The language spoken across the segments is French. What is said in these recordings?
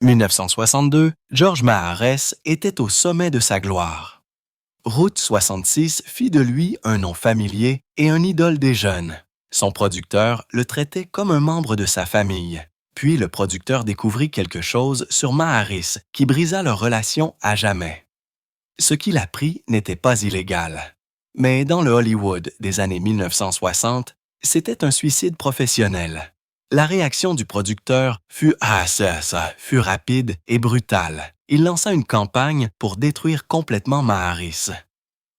1962, George Mahares était au sommet de sa gloire. Route 66 fit de lui un nom familier et un idole des jeunes. Son producteur le traitait comme un membre de sa famille. Puis le producteur découvrit quelque chose sur Maharis qui brisa leur relation à jamais. Ce qu'il apprit n'était pas illégal. Mais dans le Hollywood des années 1960, c'était un suicide professionnel. La réaction du producteur fut fut rapide et brutale. Il lança une campagne pour détruire complètement Maharis.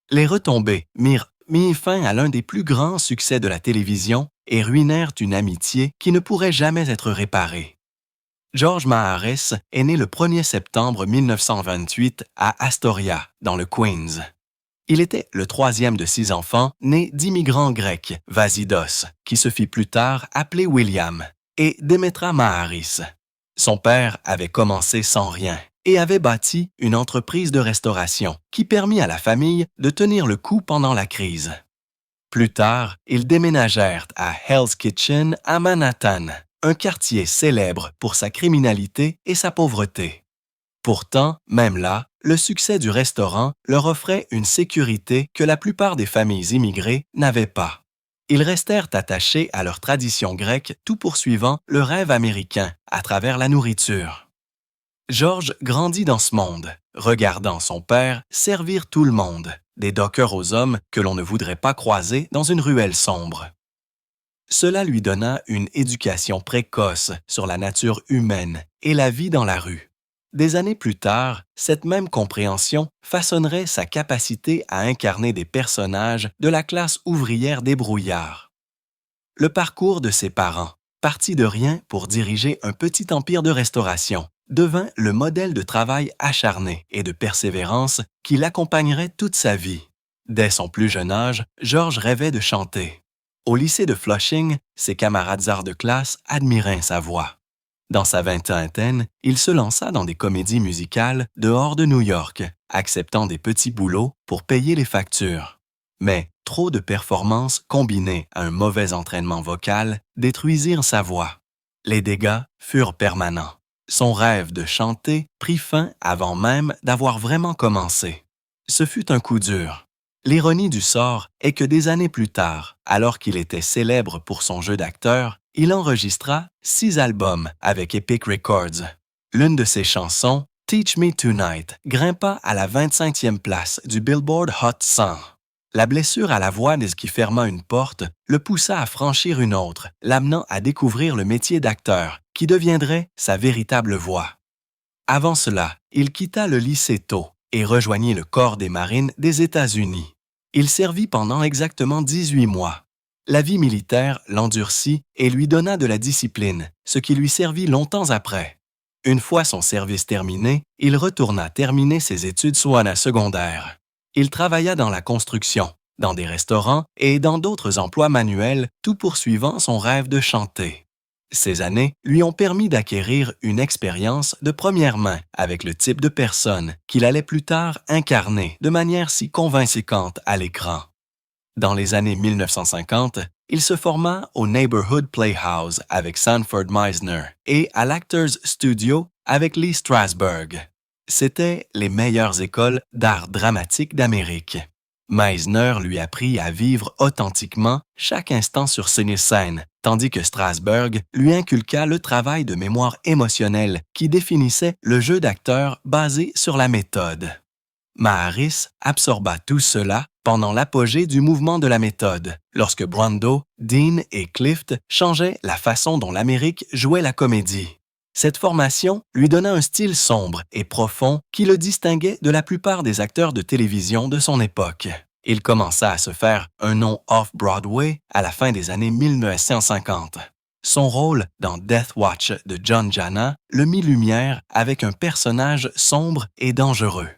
Les retombées mirent fin à l'un des plus grands succès de la télévision et ruinèrent une amitié qui ne pourrait jamais être réparée. George Maharis est né le 1er septembre 1928 à Astoria, dans le Queens. Il était le troisième de 6 enfants nés d'immigrants grecs, Vasidos, qui se fit plus tard appeler William, et Demetra Maharis. Son père avait commencé sans rien et avait bâti une entreprise de restauration qui permit à la famille de tenir le coup pendant la crise. Plus tard, ils déménagèrent à Hell's Kitchen à Manhattan, un quartier célèbre pour sa criminalité et sa pauvreté. Pourtant, même là, le succès du restaurant leur offrait une sécurité que la plupart des familles immigrées n'avaient pas. Ils restèrent attachés à leur tradition grecque tout poursuivant le rêve américain à travers la nourriture. George grandit dans ce monde, regardant son père servir tout le monde, des dockers aux hommes que l'on ne voudrait pas croiser dans une ruelle sombre. Cela lui donna une éducation précoce sur la nature humaine et la vie dans la rue. Des années plus tard, cette même compréhension façonnerait sa capacité à incarner des personnages de la classe ouvrière débrouillard. Le parcours de ses parents, parti de rien pour diriger un petit empire de restauration, devint le modèle de travail acharné et de persévérance qui l'accompagnerait toute sa vie. Dès son plus jeune âge, George rêvait de chanter. Au lycée de Flushing, ses camarades arts de classe admiraient sa voix. Dans sa vingtaine, il se lança dans des comédies musicales dehors de New York, acceptant des petits boulots pour payer les factures. Mais trop de performances combinées à un mauvais entraînement vocal détruisirent sa voix. Les dégâts furent permanents. Son rêve de chanter prit fin avant même d'avoir vraiment commencé. Ce fut un coup dur. L'ironie du sort est que des années plus tard, alors qu'il était célèbre pour son jeu d'acteur, il enregistra 6 albums avec Epic Records. L'une de ses chansons, Teach Me Tonight, grimpa à la 25e place du Billboard Hot 100. La blessure à la voix qui ferma une porte le poussa à franchir une autre, l'amenant à découvrir le métier d'acteur, qui deviendrait sa véritable voix. Avant cela, il quitta le lycée tôt et rejoignit le corps des marines des États-Unis. Il servit pendant exactement 18 mois. La vie militaire l'endurcit et lui donna de la discipline, ce qui lui servit longtemps après. Une fois son service terminé, il retourna terminer ses études secondaires. Il travailla dans la construction, dans des restaurants et dans d'autres emplois manuels, tout poursuivant son rêve de chanter. Ces années lui ont permis d'acquérir une expérience de première main avec le type de personne qu'il allait plus tard incarner de manière si convaincante à l'écran. Dans les années 1950, il se forma au Neighborhood Playhouse avec Sanford Meisner et à l'Actors Studio avec Lee Strasberg. C'étaient les meilleures écoles d'art dramatique d'Amérique. Meisner lui apprit à vivre authentiquement chaque instant sur scène, tandis que Strasberg lui inculqua le travail de mémoire émotionnelle qui définissait le jeu d'acteur basé sur la méthode. Maharis absorba tout cela pendant l'apogée du mouvement de la méthode, lorsque Brando, Dean et Clift changeaient la façon dont l'Amérique jouait la comédie. Cette formation lui donna un style sombre et profond qui le distinguait de la plupart des acteurs de télévision de son époque. Il commença à se faire un nom off-Broadway à la fin des années 1950. Son rôle dans Death Watch de John Jana le mit lumière avec un personnage sombre et dangereux.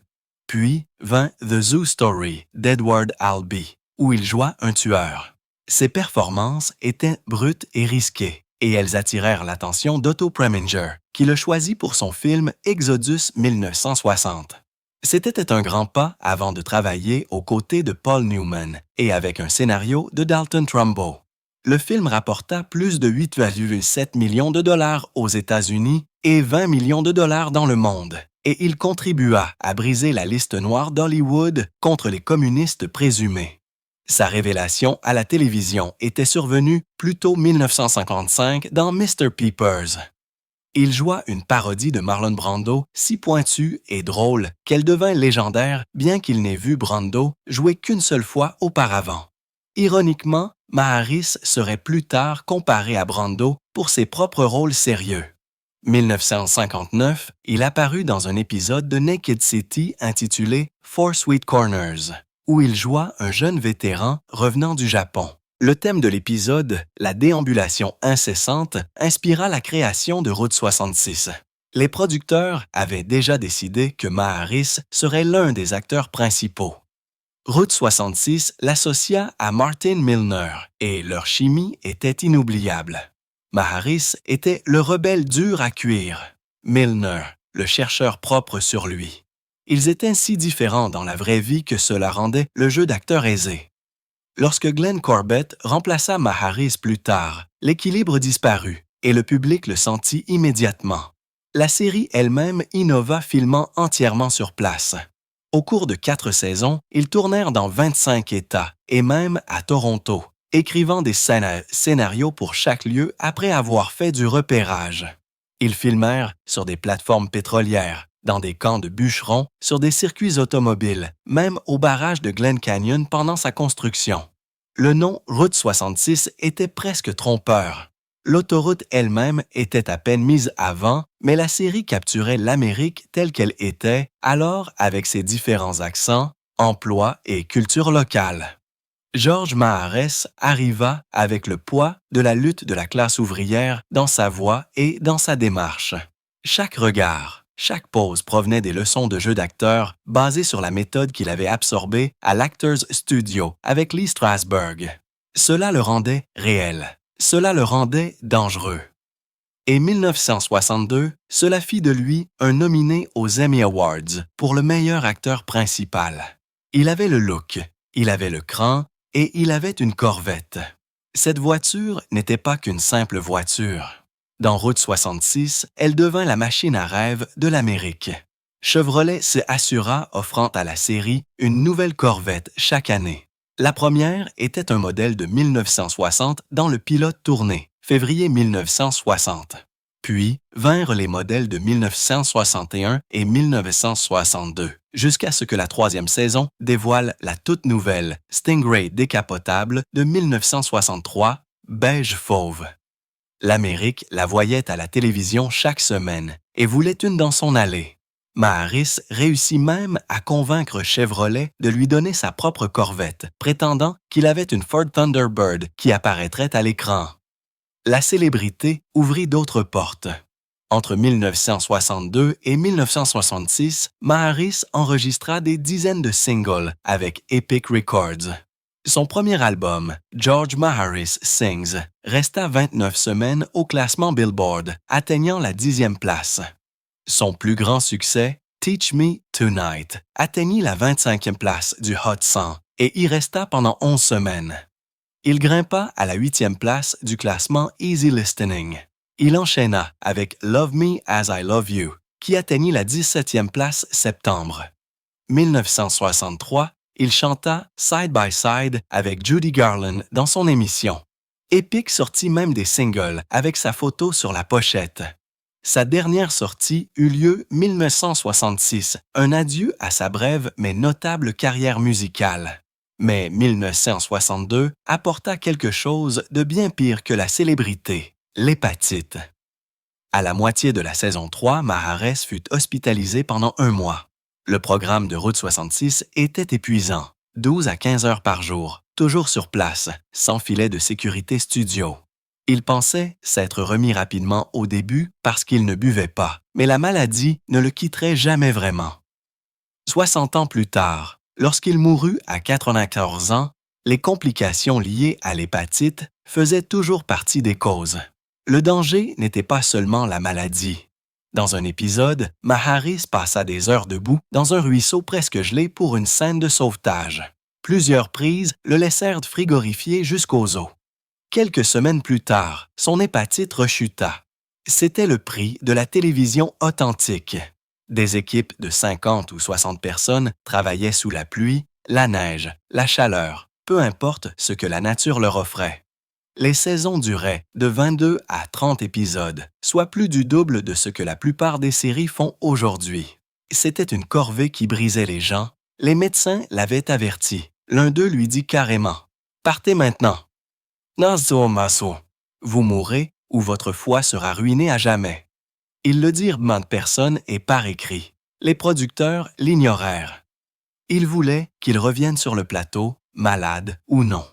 Puis vint The Zoo Story d'Edward Albee, où il joua un tueur. Ses performances étaient brutes et risquées, et elles attirèrent l'attention d'Otto Preminger, qui le choisit pour son film Exodus 1960. C'était un grand pas avant de travailler aux côtés de Paul Newman et avec un scénario de Dalton Trumbo. Le film rapporta plus de 8,7 millions de dollars aux États-Unis et 20 millions de dollars dans le monde, et il contribua à briser la liste noire d'Hollywood contre les communistes présumés. Sa révélation à la télévision était survenue plus tôt 1955 dans Mr. Peepers. Il joua une parodie de Marlon Brando si pointue et drôle qu'elle devint légendaire bien qu'il n'ait vu Brando jouer qu'une seule fois auparavant. Ironiquement, Maharis serait plus tard comparé à Brando pour ses propres rôles sérieux. 1959, il apparut dans un épisode de Naked City intitulé Four Sweet Corners, où il joua un jeune vétéran revenant du Japon. Le thème de l'épisode, la déambulation incessante, inspira la création de Route 66. Les producteurs avaient déjà décidé que Maharis serait l'un des acteurs principaux. Route 66 l'associa à Martin Milner et leur chimie était inoubliable. Maharis était le rebelle dur à cuire, Milner, le chercheur propre sur lui. Ils étaient si différents dans la vraie vie que cela rendait le jeu d'acteur aisé. Lorsque Glenn Corbett remplaça Maharis plus tard, l'équilibre disparut et le public le sentit immédiatement. La série elle-même innova filmant entièrement sur place. Au cours de 4 saisons, ils tournèrent dans 25 États et même à Toronto, écrivant des scénarios pour chaque lieu après avoir fait du repérage. Ils filmèrent sur des plateformes pétrolières, dans des camps de bûcherons, sur des circuits automobiles, même au barrage de Glen Canyon pendant sa construction. Le nom Route 66 était presque trompeur. L'autoroute elle-même était à peine mise avant, mais la série capturait l'Amérique telle qu'elle était, alors avec ses différents accents, emplois et culture locale. Georges Mahares arriva avec le poids de la lutte de la classe ouvrière dans sa voix et dans sa démarche. Chaque regard, chaque pose provenait des leçons de jeu d'acteur basées sur la méthode qu'il avait absorbée à l'Actors Studio avec Lee Strasberg. Cela le rendait réel. Cela le rendait dangereux. Et 1962, cela fit de lui un nominé aux Emmy Awards pour le meilleur acteur principal. Il avait le look, il avait le cran et il avait une Corvette. Cette voiture n'était pas qu'une simple voiture. Dans Route 66, elle devint la machine à rêve de l'Amérique. Chevrolet se assura offrant à la série une nouvelle Corvette chaque année. La première était un modèle de 1960 dans le pilote tourné, février 1960. Puis vinrent les modèles de 1961 et 1962, jusqu'à ce que la 3e saison dévoile la toute nouvelle Stingray décapotable de 1963, beige fauve. L'Amérique la voyait à la télévision chaque semaine et voulait une dans son allée. Maharis réussit même à convaincre Chevrolet de lui donner sa propre Corvette, prétendant qu'il avait une Ford Thunderbird qui apparaîtrait à l'écran. La célébrité ouvrit d'autres portes. Entre 1962 et 1966, Maharis enregistra des dizaines de singles avec Epic Records. Son premier album, George Maharis Sings, resta 29 semaines au classement Billboard, atteignant la 10e place. Son plus grand succès, Teach Me Tonight, atteignit la 25e place du Hot 100 et y resta pendant 11 semaines. Il grimpa à la 8e place du classement Easy Listening. Il enchaîna avec Love Me As I Love You, qui atteignit la 17e place septembre. 1963, il chanta Side by Side avec Judy Garland dans son émission. Epic sortit même des singles avec sa photo sur la pochette. Sa dernière sortie eut lieu 1966, un adieu à sa brève mais notable carrière musicale. Mais 1962 apporta quelque chose de bien pire que la célébrité, l'hépatite. À la moitié de la saison 3, Mahares fut hospitalisé pendant 1 mois. Le programme de Route 66 était épuisant, 12 à 15 heures par jour, toujours sur place, sans filet de sécurité studio. Il pensait s'être remis rapidement au début parce qu'il ne buvait pas, mais la maladie ne le quitterait jamais vraiment. 60 ans plus tard, lorsqu'il mourut à 94 ans, les complications liées à l'hépatite faisaient toujours partie des causes. Le danger n'était pas seulement la maladie. Dans un épisode, Maharis passa des heures debout dans un ruisseau presque gelé pour une scène de sauvetage. Plusieurs prises le laissèrent frigorifié jusqu'aux os. Quelques semaines plus tard, son hépatite rechuta. C'était le prix de la télévision authentique. Des équipes de 50 ou 60 personnes travaillaient sous la pluie, la neige, la chaleur, peu importe ce que la nature leur offrait. Les saisons duraient de 22 à 30 épisodes, soit plus du double de ce que la plupart des séries font aujourd'hui. C'était une corvée qui brisait les gens. Les médecins l'avaient averti. L'un d'eux lui dit carrément « Partez maintenant ». Nazo maso, vous mourrez ou votre foi sera ruinée à jamais. Ils le dirent maintes personnes et par écrit. Les producteurs l'ignorèrent. Ils voulaient qu'il revienne sur le plateau, malade ou non.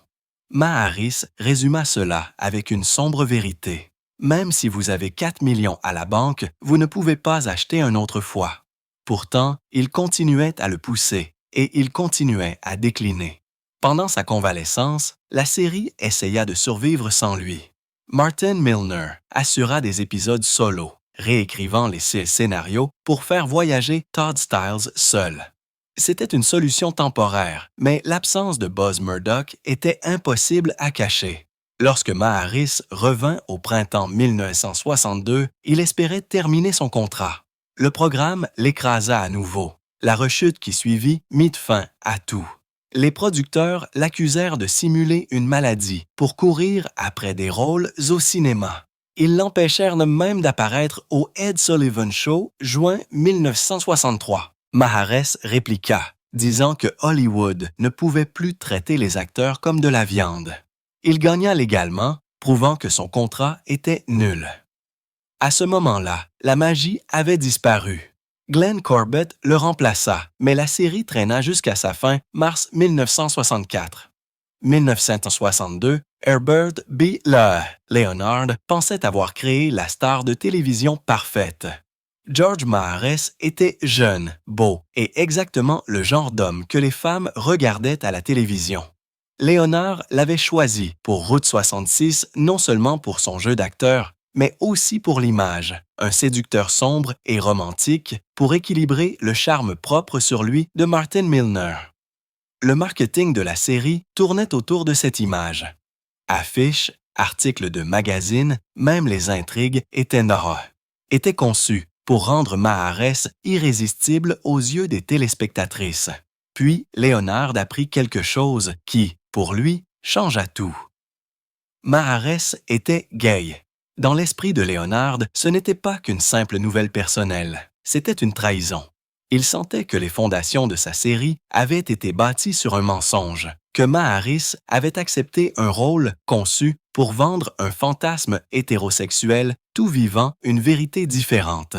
Maharis résuma cela avec une sombre vérité. Même si vous avez 4 millions à la banque, vous ne pouvez pas acheter un autre foie. Pourtant, il continuait à le pousser et il continuait à décliner. Pendant sa convalescence, la série essaya de survivre sans lui. Martin Milner assura des épisodes solo, réécrivant les scénarios pour faire voyager Todd Stiles seul. C'était une solution temporaire, mais l'absence de Buzz Murdoch était impossible à cacher. Lorsque Maharis revint au printemps 1962, il espérait terminer son contrat. Le programme l'écrasa à nouveau. La rechute qui suivit mit fin à tout. Les producteurs l'accusèrent de simuler une maladie pour courir après des rôles au cinéma. Ils l'empêchèrent même d'apparaître au Ed Sullivan Show, juin 1963. Maharis répliqua, disant que Hollywood ne pouvait plus traiter les acteurs comme de la viande. Il gagna légalement, prouvant que son contrat était nul. À ce moment-là, la magie avait disparu. Glenn Corbett le remplaça, mais la série traîna jusqu'à sa fin, mars 1964. 1962, Herbert B. Leonard pensait avoir créé la star de télévision parfaite. George Maharis était jeune, beau et exactement le genre d'homme que les femmes regardaient à la télévision. Leonard l'avait choisi pour Route 66 non seulement pour son jeu d'acteur, mais aussi pour l'image, un séducteur sombre et romantique pour équilibrer le charme propre sur lui de Martin Milner. Le marketing de la série tournait autour de cette image. Affiches, articles de magazines, même les intrigues étaient conçus pour rendre Maharis irrésistible aux yeux des téléspectatrices. Puis, Leonard apprit quelque chose qui, pour lui, changea tout. Maharis était gay. Dans l'esprit de Leonard, ce n'était pas qu'une simple nouvelle personnelle, c'était une trahison. Il sentait que les fondations de sa série avaient été bâties sur un mensonge, que Maharis avait accepté un rôle conçu pour vendre un fantasme hétérosexuel tout vivant une vérité différente.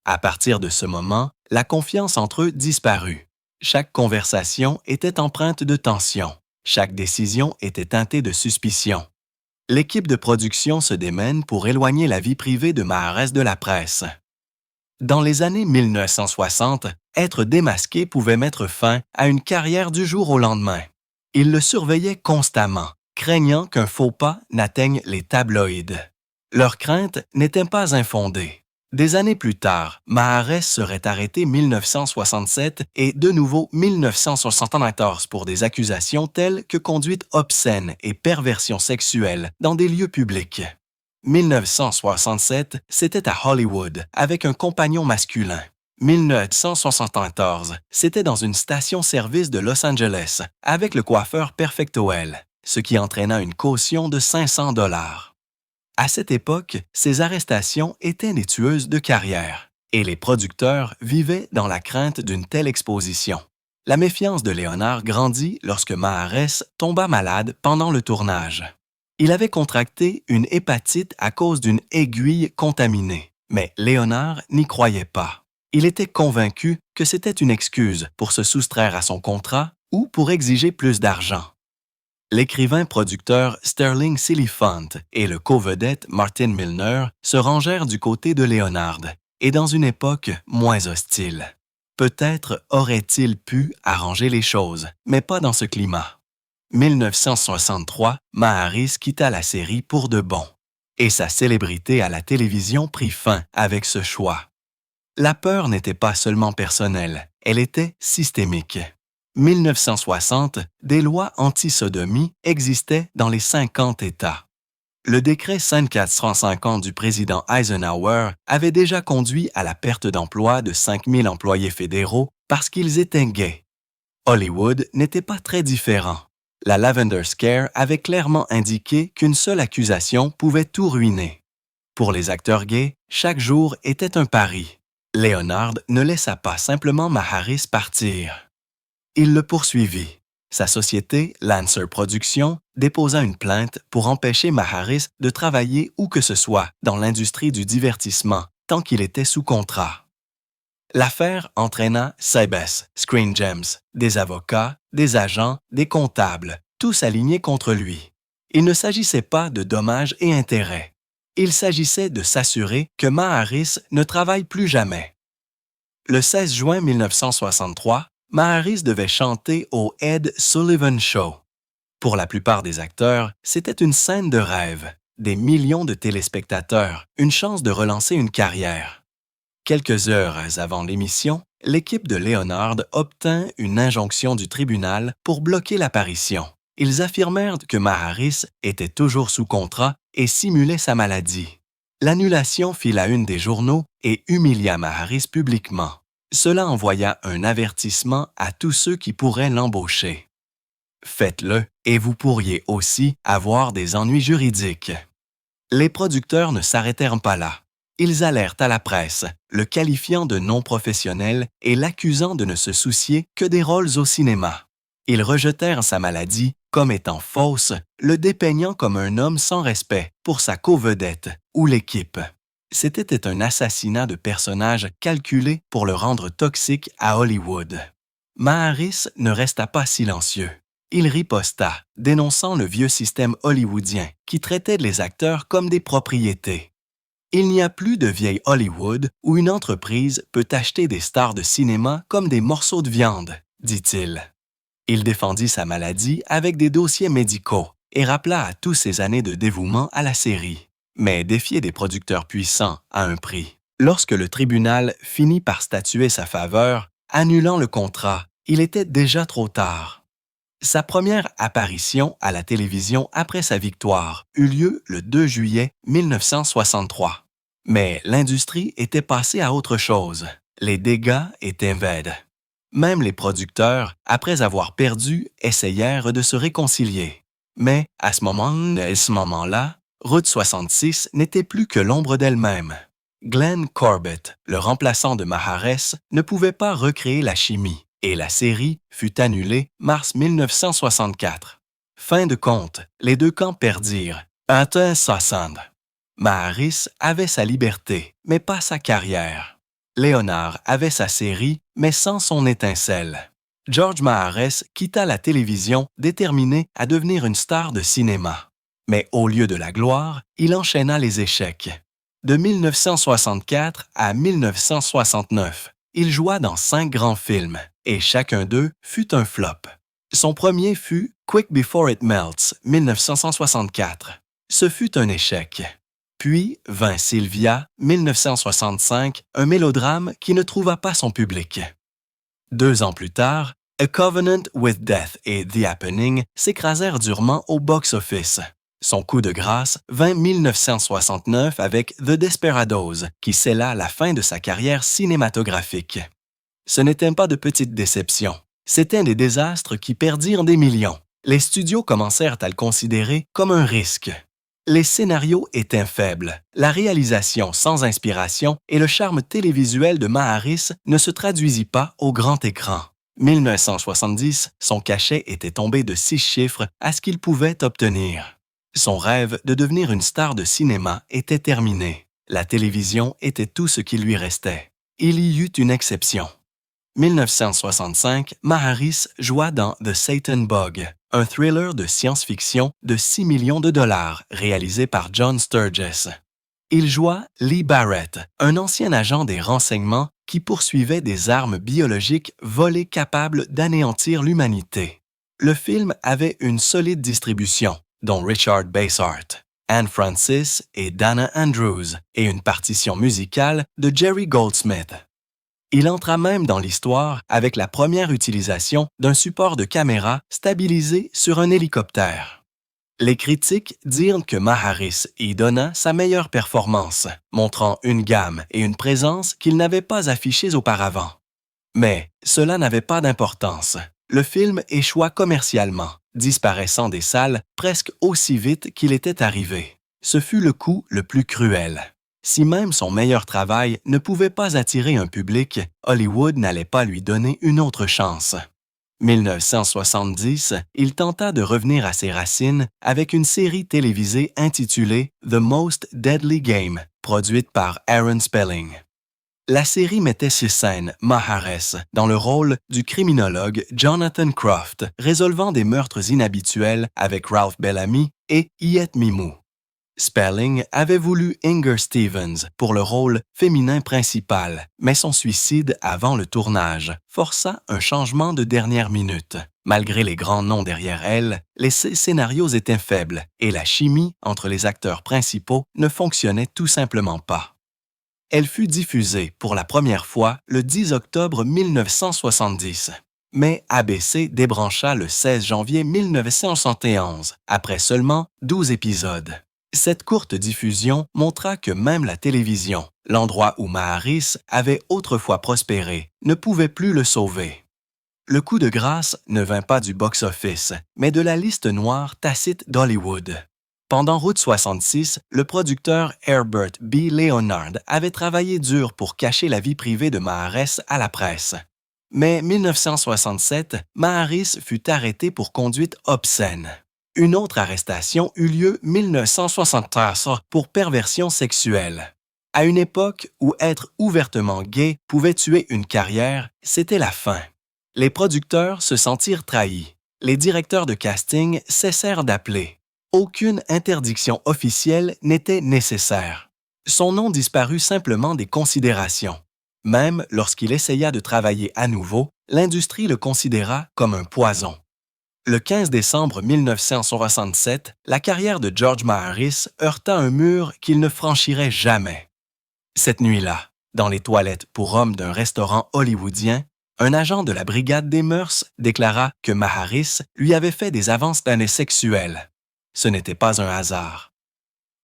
À partir de ce moment, la confiance entre eux disparut. Chaque conversation était empreinte de tension, chaque décision était teintée de suspicion. L'équipe de production se démène pour éloigner la vie privée de Maharis de la presse. Dans les années 1960, être démasqué pouvait mettre fin à une carrière du jour au lendemain. Ils le surveillaient constamment, craignant qu'un faux pas n'atteigne les tabloïds. Leur crainte n'était pas infondée. Des années plus tard, Maharis serait arrêté 1967 et de nouveau 1974 pour des accusations telles que conduite obscène et perversion sexuelle dans des lieux publics. 1967, c'était à Hollywood avec un compagnon masculin. 1974, c'était dans une station-service de Los Angeles avec le coiffeur Perfectoel, ce qui entraîna une caution de 500 $. À cette époque, ces arrestations étaient des tueuses de carrière, et les producteurs vivaient dans la crainte d'une telle exposition. La méfiance de Leonard grandit lorsque Maharis tomba malade pendant le tournage. Il avait contracté une hépatite à cause d'une aiguille contaminée, mais Leonard n'y croyait pas. Il était convaincu que c'était une excuse pour se soustraire à son contrat ou pour exiger plus d'argent. L'écrivain-producteur Sterling Siliphant et le co-vedette Martin Milner se rangèrent du côté de Leonard, et dans une époque moins hostile. Peut-être aurait-il pu arranger les choses, mais pas dans ce climat. 1963, Maharis quitta la série pour de bon, et sa célébrité à la télévision prit fin avec ce choix. La peur n'était pas seulement personnelle, elle était systémique. 1960, des lois anti-sodomie existaient dans les 50 États. Le décret 5450 du président Eisenhower avait déjà conduit à la perte d'emploi de 5000 employés fédéraux parce qu'ils étaient gays. Hollywood n'était pas très différent. La Lavender Scare avait clairement indiqué qu'une seule accusation pouvait tout ruiner. Pour les acteurs gays, chaque jour était un pari. Leonard ne laissa pas simplement Maharis partir. Il le poursuivit. Sa société, Lancer Productions, déposa une plainte pour empêcher Maharis de travailler où que ce soit dans l'industrie du divertissement tant qu'il était sous contrat. L'affaire entraîna Cybes, Screen Gems, des avocats, des agents, des comptables, tous alignés contre lui. Il ne s'agissait pas de dommages et intérêts. Il s'agissait de s'assurer que Maharis ne travaille plus jamais. Le 16 juin 1963, Maharis devait chanter au Ed Sullivan Show. Pour la plupart des acteurs, c'était une scène de rêve. Des millions de téléspectateurs, une chance de relancer une carrière. Quelques heures avant l'émission, l'équipe de Leonard obtint une injonction du tribunal pour bloquer l'apparition. Ils affirmèrent que Maharis était toujours sous contrat et simulait sa maladie. L'annulation fit la une des journaux et humilia Maharis publiquement. Cela envoya un avertissement à tous ceux qui pourraient l'embaucher. Faites-le et vous pourriez aussi avoir des ennuis juridiques. Les producteurs ne s'arrêtèrent pas là. Ils allèrent à la presse, le qualifiant de non professionnel et l'accusant de ne se soucier que des rôles au cinéma. Ils rejetèrent sa maladie comme étant fausse, le dépeignant comme un homme sans respect pour sa co-vedette ou l'équipe. C'était un assassinat de personnage calculé pour le rendre toxique à Hollywood. Maharis ne resta pas silencieux. Il riposta, dénonçant le vieux système hollywoodien qui traitait les acteurs comme des propriétés. Il n'y a plus de vieille Hollywood où une entreprise peut acheter des stars de cinéma comme des morceaux de viande, dit-il. Il défendit sa maladie avec des dossiers médicaux et rappela à tous ses années de dévouement à la série, mais défiait des producteurs puissants à un prix. Lorsque le tribunal finit par statuer sa faveur, annulant le contrat, il était déjà trop tard. Sa première apparition à la télévision après sa victoire eut lieu le 2 juillet 1963. Mais l'industrie était passée à autre chose. Les dégâts étaient vaides. Même les producteurs, après avoir perdu, essayèrent de se réconcilier. Mais à ce moment-là, Route 66 n'était plus que l'ombre d'elle-même. Glenn Corbett, le remplaçant de Maharis, ne pouvait pas recréer la chimie. Et la série fut annulée mars 1964. Fin de compte, les deux camps perdirent. Maharis avait sa liberté, mais pas sa carrière. Leonard avait sa série, mais sans son étincelle. George Maharis quitta la télévision déterminé à devenir une star de cinéma. Mais au lieu de la gloire, il enchaîna les échecs. De 1964 à 1969, il joua dans 5 grands films, et chacun d'eux fut un flop. Son premier fut Quick Before It Melts, 1964. Ce fut un échec. Puis vint Sylvia, 1965, un mélodrame qui ne trouva pas son public. 2 ans plus tard, A Covenant with Death et The Happening s'écrasèrent durement au box-office. Son coup de grâce vint 1969 avec The Desperados, qui scella la fin de sa carrière cinématographique. Ce n'était pas de petites déceptions. C'étaient des désastres qui perdirent des millions. Les studios commencèrent à le considérer comme un risque. Les scénarios étaient faibles, la réalisation sans inspiration et le charme télévisuel de Maharis ne se traduisit pas au grand écran. 1970, son cachet était tombé de 6 chiffres à ce qu'il pouvait obtenir. Son rêve de devenir une star de cinéma était terminé. La télévision était tout ce qui lui restait. Il y eut une exception. 1965, Maharis joua dans The Satan Bug, un thriller de science-fiction de 6 millions de dollars réalisé par John Sturges. Il joua Lee Barrett, un ancien agent des renseignements qui poursuivait des armes biologiques volées capables d'anéantir l'humanité. Le film avait une solide distribution, dont Richard Basehart, Anne Francis et Dana Andrews, et une partition musicale de Jerry Goldsmith. Il entra même dans l'histoire avec la première utilisation d'un support de caméra stabilisé sur un hélicoptère. Les critiques dirent que Maharis y donna sa meilleure performance, montrant une gamme et une présence qu'il n'avait pas affichées auparavant. Mais cela n'avait pas d'importance. Le film échoua commercialement, disparaissant des salles presque aussi vite qu'il était arrivé. Ce fut le coup le plus cruel. Si même son meilleur travail ne pouvait pas attirer un public, Hollywood n'allait pas lui donner une autre chance. 1970, il tenta de revenir à ses racines avec une série télévisée intitulée The Most Deadly Game, produite par Aaron Spelling. La série mettait sur scène Maharis dans le rôle du criminologue Jonathan Croft, résolvant des meurtres inhabituels avec Ralph Bellamy et Iet Mimou. Spelling avait voulu Inger Stevens pour le rôle féminin principal, mais son suicide avant le tournage força un changement de dernière minute. Malgré les grands noms derrière elle, les scénarios étaient faibles et la chimie entre les acteurs principaux ne fonctionnait tout simplement pas. Elle fut diffusée pour la première fois le 10 octobre 1970. Mais ABC débrancha le 16 janvier 1971, après seulement 12 épisodes. Cette courte diffusion montra que même la télévision, l'endroit où Maharis avait autrefois prospéré, ne pouvait plus le sauver. Le coup de grâce ne vint pas du box-office, mais de la liste noire tacite d'Hollywood. Pendant Route 66, le producteur Herbert B. Leonard avait travaillé dur pour cacher la vie privée de Maharis à la presse. Mais 1967, Maharis fut arrêté pour conduite obscène. Une autre arrestation eut lieu 1973 pour perversion sexuelle. À une époque où être ouvertement gay pouvait tuer une carrière, c'était la fin. Les producteurs se sentirent trahis. Les directeurs de casting cessèrent d'appeler. Aucune interdiction officielle n'était nécessaire. Son nom disparut simplement des considérations. Même lorsqu'il essaya de travailler à nouveau, l'industrie le considéra comme un poison. Le 15 décembre 1967, la carrière de George Maharis heurta un mur qu'il ne franchirait jamais. Cette nuit-là, dans les toilettes pour hommes d'un restaurant hollywoodien, un agent de la Brigade des mœurs déclara que Maharis lui avait fait des avances d'années sexuelles. Ce n'était pas un hasard.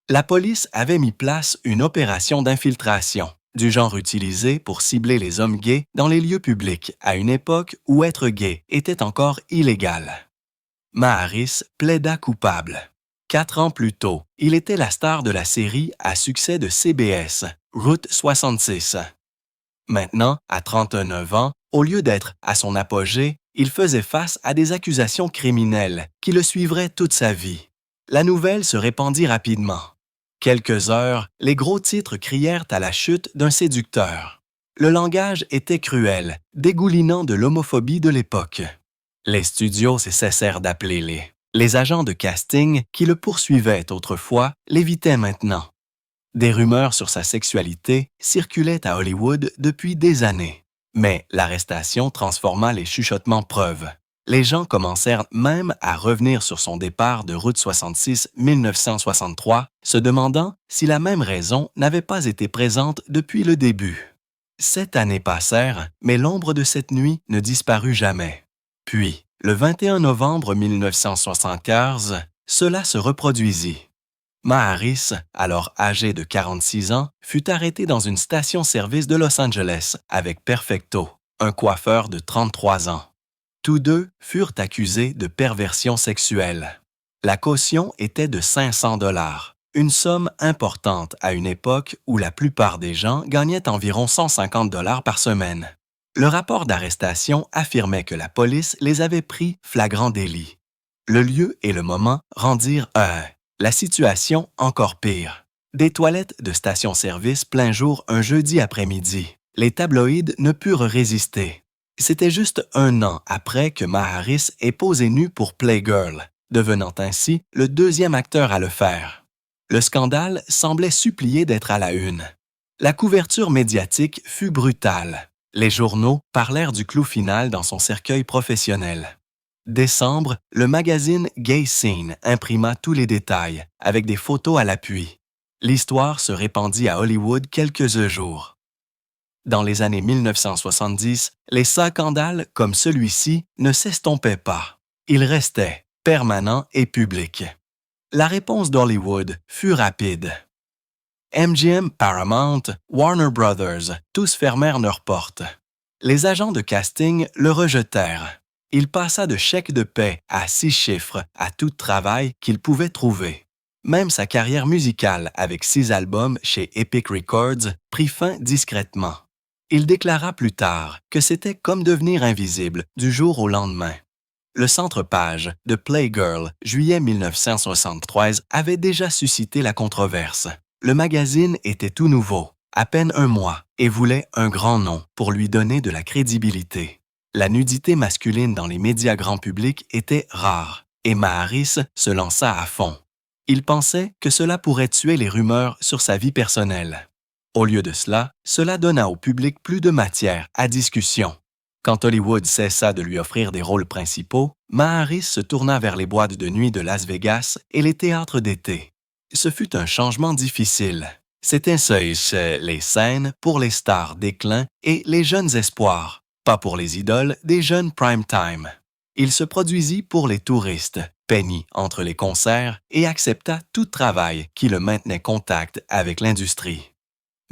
La police avait mis place une opération d'infiltration, du genre utilisé pour cibler les hommes gays dans les lieux publics à une époque où être gay était encore illégal. Maharis plaida coupable. 4 ans plus tôt, il était la star de la série à succès de CBS, Route 66. Maintenant, à 39 ans, au lieu d'être à son apogée, il faisait face à des accusations criminelles qui le suivraient toute sa vie. La nouvelle se répandit rapidement. Quelques heures, les gros titres crièrent à la chute d'un séducteur. Le langage était cruel, dégoulinant de l'homophobie de l'époque. Les studios cessèrent d'appeler les agents de casting qui le poursuivaient autrefois l'évitaient maintenant. Des rumeurs sur sa sexualité circulaient à Hollywood depuis des années. Mais l'arrestation transforma les chuchotements preuves. Les gens commencèrent même à revenir sur son départ de Route 66 1963, se demandant si la même raison n'avait pas été présente depuis le début. 7 années passèrent, mais l'ombre de cette nuit ne disparut jamais. Puis, le 21 novembre 1975, cela se reproduisit. Maharis, alors âgé de 46 ans, fut arrêté dans une station-service de Los Angeles avec Perfecto, un coiffeur de 33 ans. Tous deux furent accusés de perversion sexuelle. La caution était de 500 $, une somme importante à une époque où la plupart des gens gagnaient environ 150 $ par semaine. Le rapport d'arrestation affirmait que la police les avait pris flagrant délit. Le lieu et le moment rendirent la situation encore pire. Des toilettes de station-service plein jour un jeudi après-midi. Les tabloïds ne purent résister. C'était juste 1 an après que Maharis ait posé nu pour Playgirl, devenant ainsi le 2e acteur à le faire. Le scandale semblait supplier d'être à la une. La couverture médiatique fut brutale. Les journaux parlèrent du clou final dans son cercueil professionnel. Décembre, le magazine Gay Scene imprima tous les détails, avec des photos à l'appui. L'histoire se répandit à Hollywood quelques jours. Dans les années 1970, les scandales comme celui-ci ne s'estompaient pas. Ils restaient permanents et publics. La réponse d'Hollywood fut rapide. MGM, Paramount, Warner Brothers, tous fermèrent leurs portes. Les agents de casting le rejetèrent. Il passa de chèques de paie à 6 chiffres à tout travail qu'il pouvait trouver. Même sa carrière musicale avec 6 albums chez Epic Records prit fin discrètement. Il déclara plus tard que c'était comme devenir invisible du jour au lendemain. Le centre-page de Playgirl, juillet 1973, avait déjà suscité la controverse. Le magazine était tout nouveau, à peine un mois, et voulait un grand nom pour lui donner de la crédibilité. La nudité masculine dans les médias grand public était rare, et Maharis se lança à fond. Il pensait que cela pourrait tuer les rumeurs sur sa vie personnelle. Au lieu de cela, cela donna au public plus de matière à discussion. Quand Hollywood cessa de lui offrir des rôles principaux, Maharis se tourna vers les boîtes de nuit de Las Vegas et les théâtres d'été. Ce fut un changement difficile. C'était les scènes pour les stars déclin et les jeunes espoirs, pas pour les idoles des jeunes prime time. Il se produisit pour les touristes, peignit entre les concerts et accepta tout travail qui le maintenait contact avec l'industrie.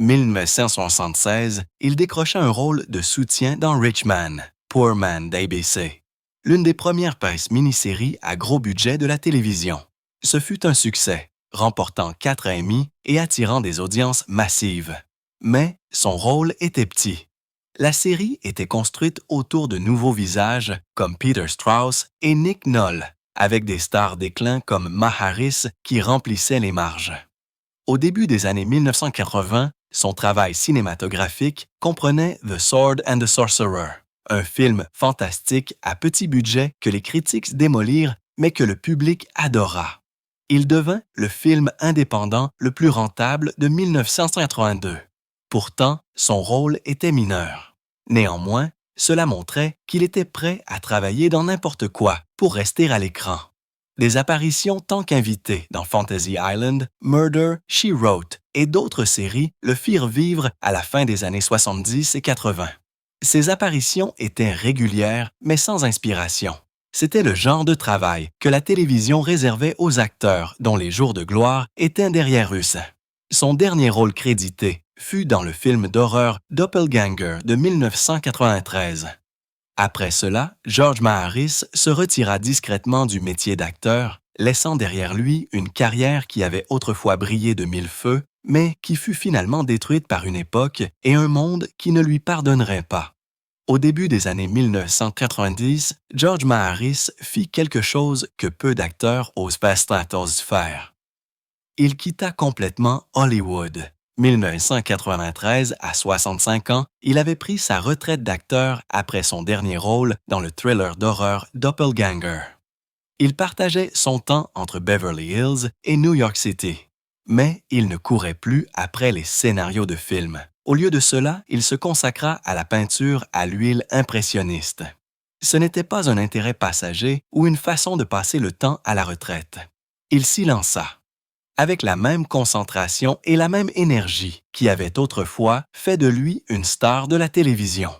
1976, il décrocha un rôle de soutien dans Rich Man, Poor Man d'ABC, l'une des premières pièces mini-séries à gros budget de la télévision. Ce fut un succès, remportant 4 Emmy et attirant des audiences massives. Mais son rôle était petit. La série était construite autour de nouveaux visages comme Peter Strauss et Nick Noll, avec des stars déclin comme Maharis qui remplissaient les marges. Au début des années 1980, son travail cinématographique comprenait The Sword and the Sorcerer, un film fantastique à petit budget que les critiques démolirent mais que le public adora. Il devint le film indépendant le plus rentable de 1982. Pourtant, son rôle était mineur. Néanmoins, cela montrait qu'il était prêt à travailler dans n'importe quoi pour rester à l'écran. Des apparitions tant qu'invité dans Fantasy Island, Murder, She Wrote et d'autres séries le firent vivre à la fin des années 70 et 80. Ces apparitions étaient régulières mais sans inspiration. C'était le genre de travail que la télévision réservait aux acteurs dont les jours de gloire étaient derrière eux. Son dernier rôle crédité fut dans le film d'horreur Doppelganger de 1993. Après cela, George Maharis se retira discrètement du métier d'acteur, laissant derrière lui une carrière qui avait autrefois brillé de mille feux, mais qui fut finalement détruite par une époque et un monde qui ne lui pardonnerait pas. Au début des années 1990, George Maharis fit quelque chose que peu d'acteurs osent faire. Il quitta complètement Hollywood. 1993, à 65 ans, il avait pris sa retraite d'acteur après son dernier rôle dans le thriller d'horreur Doppelganger. Il partageait son temps entre Beverly Hills et New York City. Mais il ne courait plus après les scénarios de films. Au lieu de cela, il se consacra à la peinture à l'huile impressionniste. Ce n'était pas un intérêt passager ou une façon de passer le temps à la retraite. Il s'y lança, avec la même concentration et la même énergie qui avait autrefois fait de lui une star de la télévision.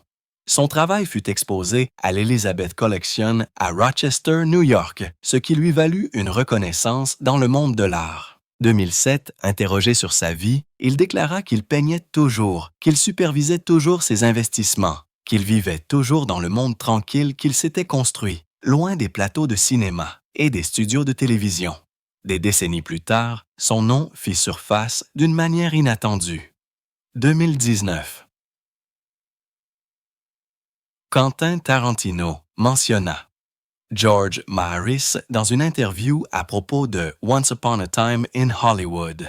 Son travail fut exposé à l'Elizabeth Collection à Rochester, New York, ce qui lui valut une reconnaissance dans le monde de l'art. 2007, interrogé sur sa vie, il déclara qu'il peignait toujours, qu'il supervisait toujours ses investissements, qu'il vivait toujours dans le monde tranquille qu'il s'était construit, loin des plateaux de cinéma et des studios de télévision. Des décennies plus tard, son nom fit surface d'une manière inattendue. 2019. Quentin Tarantino mentionna George Maharis dans une interview à propos de Once Upon a Time in Hollywood.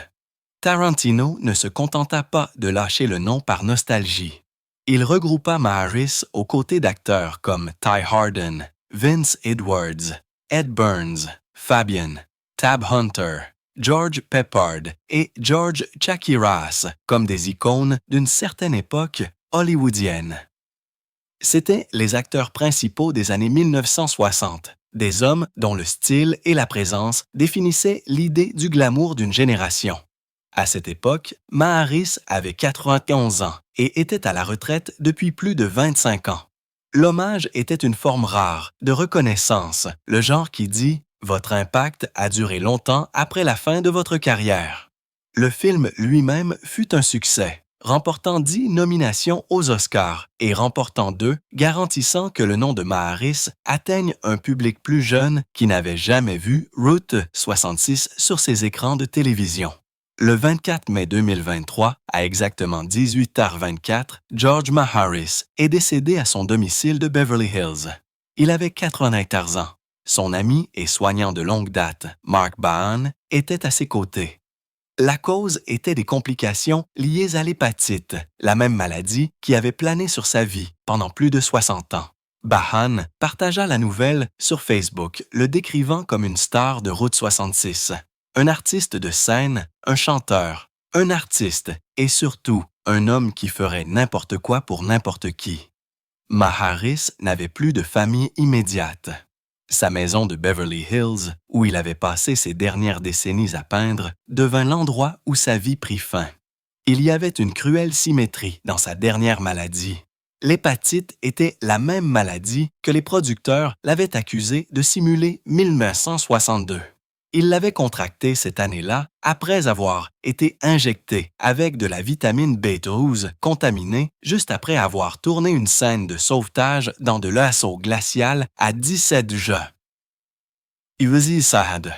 Tarantino ne se contenta pas de lâcher le nom par nostalgie. Il regroupa Maharis aux côtés d'acteurs comme Ty Harden, Vince Edwards, Ed Burns, Fabian, Tab Hunter, George Peppard et George Chakiras comme des icônes d'une certaine époque hollywoodienne. C'étaient les acteurs principaux des années 1960, des hommes dont le style et la présence définissaient l'idée du glamour d'une génération. À cette époque, Maharis avait 91 ans et était à la retraite depuis plus de 25 ans. L'hommage était une forme rare de reconnaissance, le genre qui dit Votre impact a duré longtemps après la fin de votre carrière. Le film lui-même fut un succès, remportant 10 nominations aux Oscars et remportant 2, garantissant que le nom de Maharis atteigne un public plus jeune qui n'avait jamais vu Route 66 sur ses écrans de télévision. Le 24 mai 2023, à exactement 18h24, George Maharis est décédé à son domicile de Beverly Hills. Il avait 84 ans. Son ami et soignant de longue date, Mark Bahan, était à ses côtés. La cause était des complications liées à l'hépatite, la même maladie qui avait plané sur sa vie pendant plus de 60 ans. Bahan partagea la nouvelle sur Facebook, le décrivant comme une star de Route 66, un artiste de scène, un chanteur, un artiste et surtout un homme qui ferait n'importe quoi pour n'importe qui. Maharis n'avait plus de famille immédiate. Sa maison de Beverly Hills, où il avait passé ses dernières décennies à peindre, devint l'endroit où sa vie prit fin. Il y avait une cruelle symétrie dans sa dernière maladie. L'hépatite était la même maladie que les producteurs l'avaient accusé de simuler 1962. Il l'avait contractée cette année-là après avoir été injecté avec de la vitamine B12 contaminée juste après avoir tourné une scène de sauvetage dans de l'assaut glacial à 17 juin. Iwazi Saad.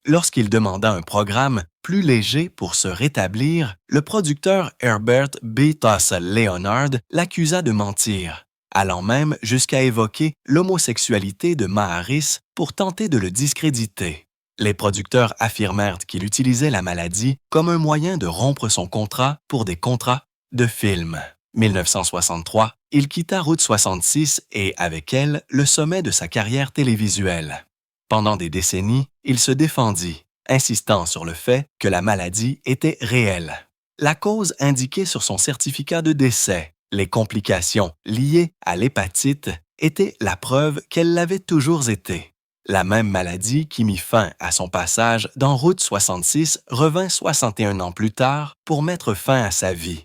Lorsqu'il demanda un programme plus léger pour se rétablir, le producteur Herbert B. Tassel Leonard l'accusa de mentir, allant même jusqu'à évoquer l'homosexualité de Maharis pour tenter de le discréditer. Les producteurs affirmèrent qu'il utilisait la maladie comme un moyen de rompre son contrat pour des contrats de film. 1963, il quitta Route 66 et, avec elle, le sommet de sa carrière télévisuelle. Pendant des décennies, il se défendit, insistant sur le fait que la maladie était réelle. La cause indiquée sur son certificat de décès, les complications liées à l'hépatite, étaient la preuve qu'elle l'avait toujours été. La même maladie qui mit fin à son passage dans Route 66 revint 61 ans plus tard pour mettre fin à sa vie.